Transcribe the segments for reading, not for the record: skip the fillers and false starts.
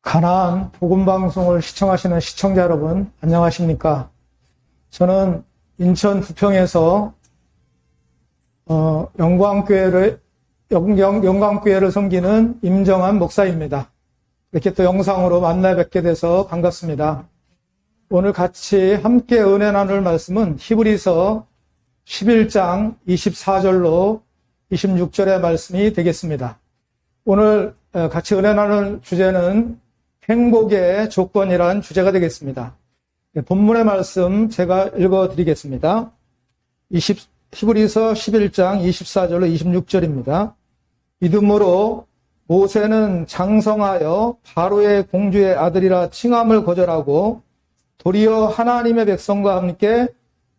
가나안 복음방송을 시청하시는 시청자 여러분, 안녕하십니까? 저는 인천 부평에서 영광교회를 섬기는 임정한 목사입니다. 이렇게 또 영상으로 만나 뵙게 돼서 반갑습니다. 오늘 같이 함께 은혜 나눌 말씀은 히브리서 11장 24절로 26절의 말씀이 되겠습니다. 오늘 같이 은혜 나눌 주제는 행복의 조건이라는 주제가 되겠습니다. 본문의 말씀 제가 읽어드리겠습니다. 히브리서 11장 24절로 26절입니다. 믿음으로 모세는 장성하여 바로의 공주의 아들이라 칭함을 거절하고 도리어 하나님의 백성과 함께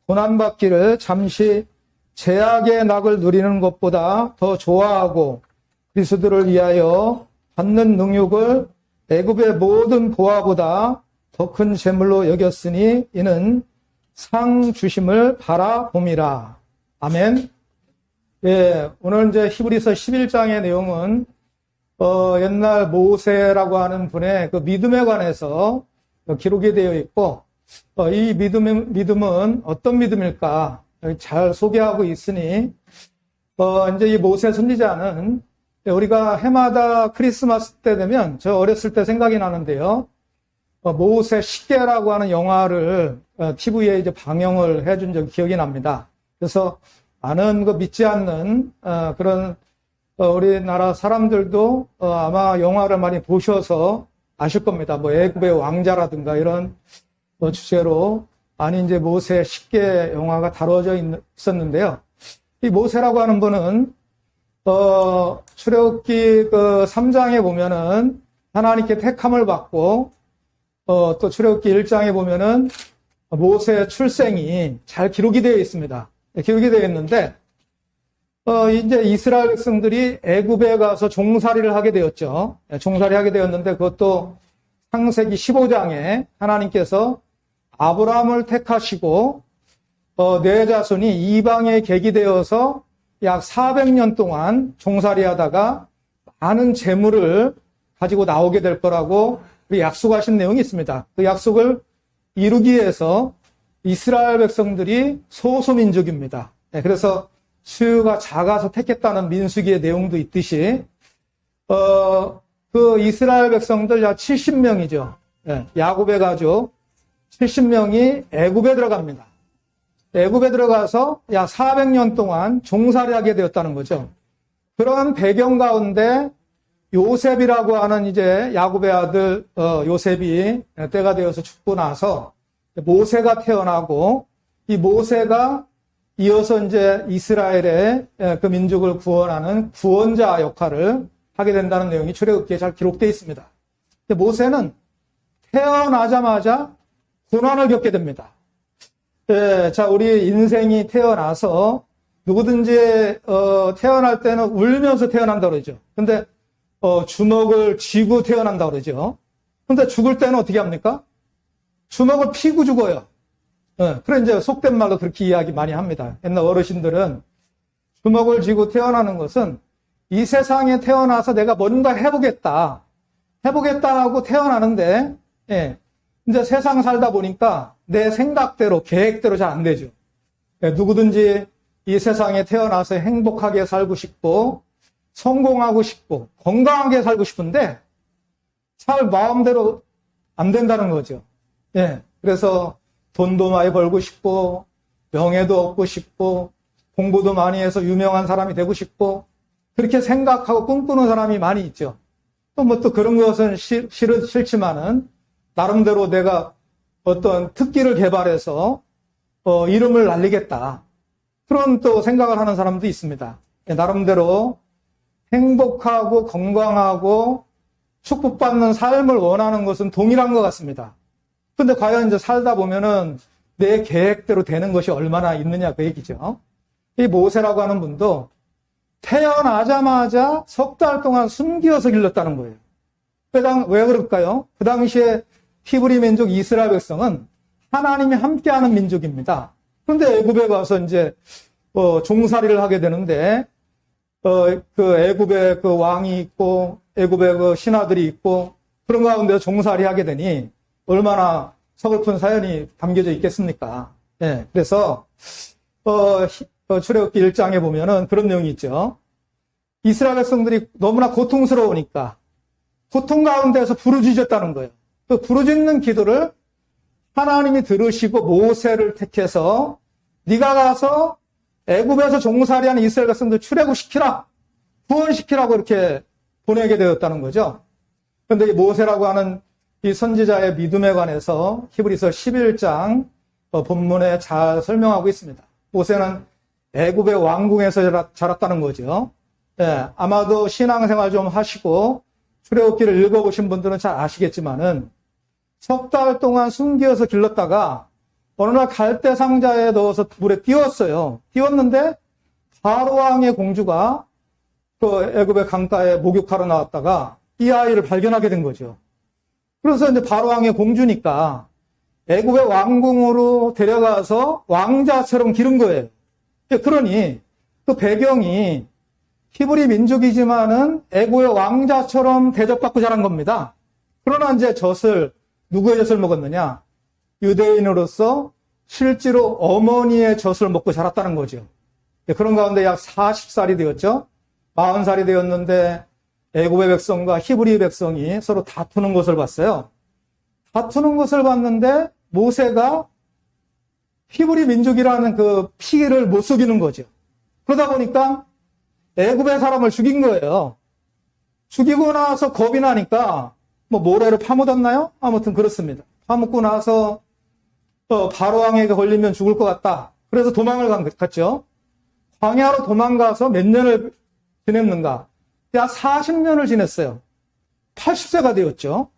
고난받기를 잠시 죄악의 낙을 누리는 것보다 더 좋아하고 그리스도를 위하여 받는 능욕을 애굽의 모든 보화보다 더 큰 재물로 여겼으니 이는 상 주심을 바라봄이라. 아멘. 예, 오늘 이제 히브리서 11장의 내용은 옛날 모세라고 하는 분의 그 믿음에 관해서 기록이 되어 있고, 이 믿음은 어떤 믿음일까 잘 소개하고 있으니, 이제 이 모세 선지자는 우리가 해마다 크리스마스 때 되면 저 어렸을 때 생각이 나는데요. 모세 십계라고 하는 영화를 TV에 이제 방영을 해준 적이 기억이 납니다. 그래서 많은 믿지 않는 그런 우리나라 사람들도 아마 영화를 많이 보셔서 아실 겁니다. 애굽의 왕자라든가 이런 주제로 많이 이제 모세 십계 영화가 다뤄져 있었는데요. 이 모세라고 하는 분은 출애굽기 3장에 보면은 하나님께 택함을 받고 또 출애굽기 1장에 보면은 모세의 출생이 잘 기록이 되어 있습니다. 기록이 되어 있는데 이제 이스라엘 백성들이 애굽에 가서 종살이를 하게 되었죠. 종살이 하게 되었는데 그것도 창세기 15장에 하나님께서 아브라함을 택하시고 내 자손이 이방에 객이 되어서 약 400년 동안 종살이 하다가 많은 재물을 가지고 나오게 될 거라고 약속하신 내용이 있습니다. 그 약속을 이루기 위해서 이스라엘 백성들이 소수민족입니다. 그래서 수요가 작아서 택했다는 민수기의 내용도 있듯이 그 이스라엘 백성들 약 70명이죠. 야곱의 가족 70명이 애굽에 들어갑니다. 애굽에 들어가서 약 400년 동안 종살이하게 되었다는 거죠. 그런 배경 가운데 요셉이라고 하는 이제 야곱의 아들 요셉이 때가 되어서 죽고 나서 모세가 태어나고 이 모세가 이어서 이제 이스라엘의 그 민족을 구원하는 구원자 역할을 하게 된다는 내용이 출애굽기에 잘 기록되어 있습니다. 근데 모세는 태어나자마자 고난을 겪게 됩니다. 자, 우리 인생이 태어나서 누구든지 태어날 때는 울면서 태어난다고 그러죠. 근데 주먹을 쥐고 태어난다고 그러죠. 근데 죽을 때는 어떻게 합니까? 주먹을 피고 죽어요. 그래 이제 속된 말로 그렇게 이야기 많이 합니다. 옛날 어르신들은 주먹을 쥐고 태어나는 것은 이 세상에 태어나서 내가 뭔가 해보겠다 하고 태어나는데, 이제 세상 살다 보니까 내 생각대로, 계획대로 잘 안 되죠. 누구든지 이 세상에 태어나서 행복하게 살고 싶고, 성공하고 싶고, 건강하게 살고 싶은데, 잘 마음대로 안 된다는 거죠. 그래서 돈도 많이 벌고 싶고, 명예도 얻고 싶고, 공부도 많이 해서 유명한 사람이 되고 싶고, 그렇게 생각하고 꿈꾸는 사람이 많이 있죠. 또 그런 것은 싫지만은, 나름대로 내가 어떤 특기를 개발해서 이름을 날리겠다. 그런 또 생각을 하는 사람도 있습니다. 나름대로 행복하고 건강하고 축복받는 삶을 원하는 것은 동일한 것 같습니다. 근데 과연 이제 살다 보면은 내 계획대로 되는 것이 얼마나 있느냐 그 얘기죠. 이 모세라고 하는 분도 태어나자마자 석 달 동안 숨기어서 길렀다는 거예요. 왜 그럴까요? 그 당시에 히브리 민족 이스라엘 백성은 하나님이 함께하는 민족입니다. 그런데 애굽에 가서 이제 종살이를 하게 되는데 그 애굽에 그 왕이 있고 애굽에 그 신하들이 있고 그런 가운데 종살이 하게 되니 얼마나 서글픈 사연이 담겨져 있겠습니까? 예, 그래서 출애굽기 1장에 보면은 그런 내용이 있죠. 이스라엘 백성들이 너무나 고통스러우니까 고통 가운데서 부르짖었다는 거예요. 그 부르짖는 기도를 하나님이 들으시고 모세를 택해서 네가 가서 애굽에서 종살이하는 이스라엘 백성들 출애굽시키라, 구원시키라고 이렇게 보내게 되었다는 거죠. 그런데 이 모세라고 하는 이 선지자의 믿음에 관해서 히브리서 11장 본문에 잘 설명하고 있습니다. 모세는 애굽의 왕궁에서 자랐다는 거죠. 예, 아마도 신앙생활 좀 하시고 출애굽기를 읽어보신 분들은 잘 아시겠지만은 석 달 동안 숨겨서 길렀다가 어느 날 갈대 상자에 넣어서 물에 띄웠어요. 띄웠는데 바로 왕의 공주가 그 애굽의 강가에 목욕하러 나왔다가 이 아이를 발견하게 된 거죠. 그래서 이제 바로 왕의 공주니까 애굽의 왕궁으로 데려가서 왕자처럼 기른 거예요. 그러니 그 배경이 히브리 민족이지만은 애굽의 왕자처럼 대접받고 자란 겁니다. 그러나 이제 누구의 젖을 먹었느냐? 유대인으로서 실제로 어머니의 젖을 먹고 자랐다는 거죠. 그런 가운데 약 40살이 되었죠. 40살이 되었는데 애굽의 백성과 히브리 백성이 서로 다투는 것을 봤어요. 다투는 것을 봤는데 모세가 히브리 민족이라는 그 피해를 못 속이는 거죠. 그러다 보니까 애굽의 사람을 죽인 거예요. 죽이고 나서 겁이 나니까 모래를 파묻었나요? 아무튼 그렇습니다. 파묻고 나서 바로 왕에게 걸리면 죽을 것 같다. 그래서 도망을 갔죠. 광야로 도망가서 몇 년을 지냈는가? 약 40년을 지냈어요. 80세가 되었죠.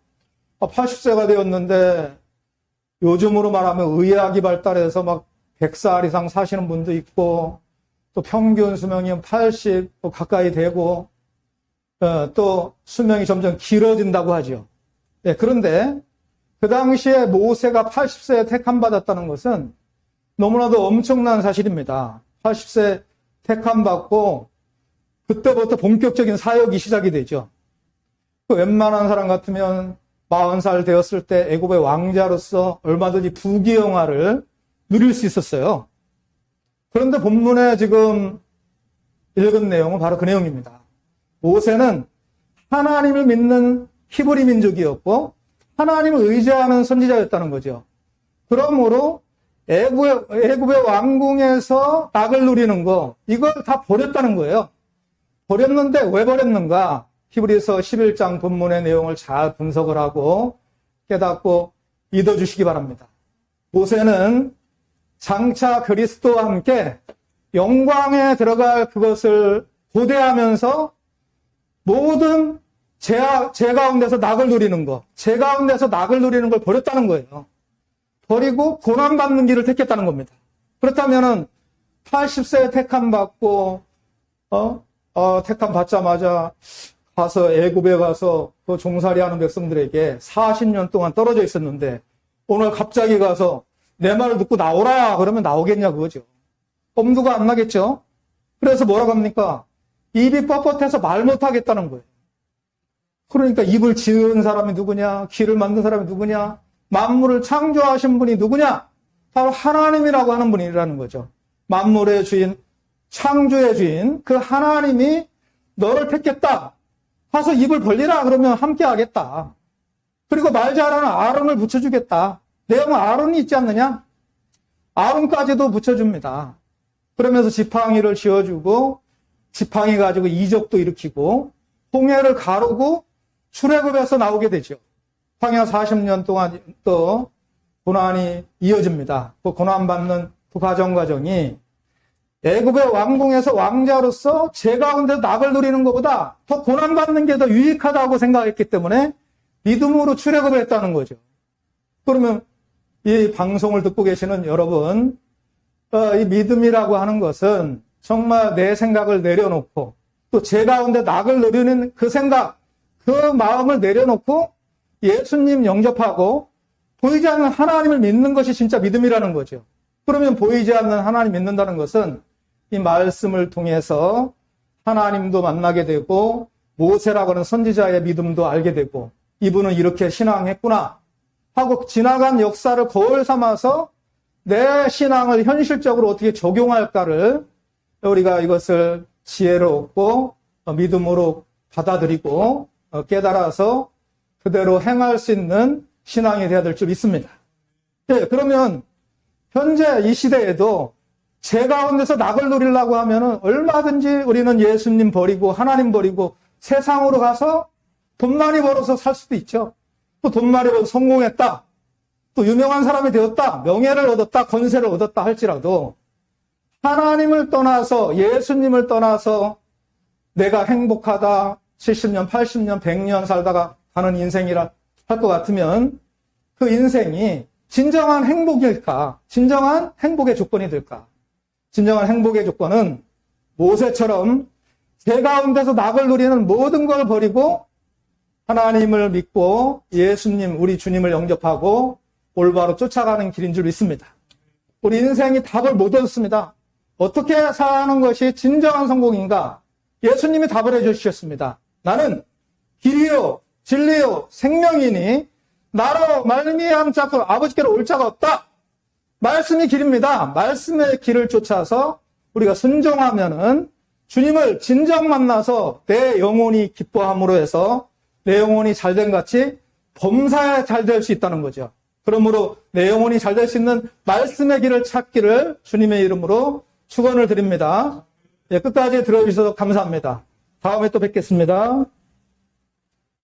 80세가 되었는데 요즘으로 말하면 의학이 발달해서 막 100살 이상 사시는 분도 있고 또 평균 수명이 80 가까이 되고 또 수명이 점점 길어진다고 하죠. 네, 그런데 그 당시에 모세가 80세에 택함받았다는 것은 너무나도 엄청난 사실입니다. 80세 택함받고 그때부터 본격적인 사역이 시작이 되죠. 웬만한 사람 같으면 40살 되었을 때 애굽의 왕자로서 얼마든지 부귀영화를 누릴 수 있었어요. 그런데 본문에 지금 읽은 내용은 바로 그 내용입니다. 모세는 하나님을 믿는 히브리 민족이었고 하나님을 의지하는 선지자였다는 거죠. 그러므로 애굽의 왕궁에서 낙을 누리는 거 이걸 다 버렸다는 거예요. 버렸는데 왜 버렸는가? 히브리서 11장 본문의 내용을 잘 분석을 하고 깨닫고 믿어주시기 바랍니다. 모세는 장차 그리스도와 함께 영광에 들어갈 그것을 고대하면서 모든 제 가운데서 낙을 누리는 거, 제 가운데서 낙을 누리는 걸 버렸다는 거예요. 버리고 고난받는 길을 택했다는 겁니다. 그렇다면은 80세에 택함 받고 택함 받자마자 가서 애굽에 가서 그 종살이하는 백성들에게 40년 동안 떨어져 있었는데 오늘 갑자기 가서 내 말을 듣고 나오라 그러면 나오겠냐 그거죠. 엄두가 안 나겠죠. 그래서 뭐라고 합니까? 입이 뻣뻣해서 말 못하겠다는 거예요. 그러니까 입을 지은 사람이 누구냐? 귀를 만든 사람이 누구냐? 만물을 창조하신 분이 누구냐? 바로 하나님이라고 하는 분이라는 거죠. 만물의 주인, 창조의 주인, 그 하나님이 너를 택했다. 가서 입을 벌리라 그러면 함께 하겠다. 그리고 말 잘하는 아론을 붙여주겠다. 내용은 아론이 있지 않느냐? 아론까지도 붙여줍니다. 그러면서 지팡이를 쥐어주고 지팡이 가지고 이적도 일으키고 홍해를 가르고 출애굽에서 나오게 되죠. 광야 40년 동안 또 고난이 이어집니다. 그 고난받는 그 과정이 애굽의 왕궁에서 왕자로서 제 가운데 낙을 누리는 것보다 더 고난받는 게 더 유익하다고 생각했기 때문에 믿음으로 출애굽을 했다는 거죠. 그러면 이 방송을 듣고 계시는 여러분, 이 믿음이라고 하는 것은 정말 내 생각을 내려놓고 또 제 가운데 낙을 누리는 그 생각, 그 마음을 내려놓고 예수님 영접하고 보이지 않는 하나님을 믿는 것이 진짜 믿음이라는 거죠. 그러면 보이지 않는 하나님 믿는다는 것은 이 말씀을 통해서 하나님도 만나게 되고 모세라고 하는 선지자의 믿음도 알게 되고 이분은 이렇게 신앙했구나 하고 지나간 역사를 거울 삼아서 내 신앙을 현실적으로 어떻게 적용할까를 우리가 이것을 지혜로 얻고 믿음으로 받아들이고 깨달아서 그대로 행할 수 있는 신앙이 되어야 될 줄 믿습니다. 네, 그러면 현재 이 시대에도 제 가운데서 낙을 누리려고 하면은 얼마든지 우리는 예수님 버리고 하나님 버리고 세상으로 가서 돈 많이 벌어서 살 수도 있죠. 또 돈 많이 벌어서 성공했다. 또 유명한 사람이 되었다. 명예를 얻었다. 권세를 얻었다 할지라도 하나님을 떠나서 예수님을 떠나서 내가 행복하다. 70년, 80년, 100년 살다가 가는 인생이라 할 것 같으면 그 인생이 진정한 행복일까? 진정한 행복의 조건이 될까? 진정한 행복의 조건은 모세처럼 제 가운데서 낙을 누리는 모든 걸 버리고 하나님을 믿고 예수님, 우리 주님을 영접하고 올바로 쫓아가는 길인 줄 믿습니다. 우리 인생이 답을 못 얻었습니다. 어떻게 사는 것이 진정한 성공인가? 예수님이 답을 해주셨습니다. 나는 길이요, 진리요, 생명이니 나로 말미암 자고 아버지께로 올 자가 없다. 말씀이 길입니다. 말씀의 길을 쫓아서 우리가 순종하면은 주님을 진정 만나서 내 영혼이 기뻐함으로 해서 내 영혼이 잘된 같이 범사에 잘 될 수 있다는 거죠. 그러므로 내 영혼이 잘 될 수 있는 말씀의 길을 찾기를 주님의 이름으로 축원을 드립니다. 예, 끝까지 들어주셔서 감사합니다. 다음에 또 뵙겠습니다.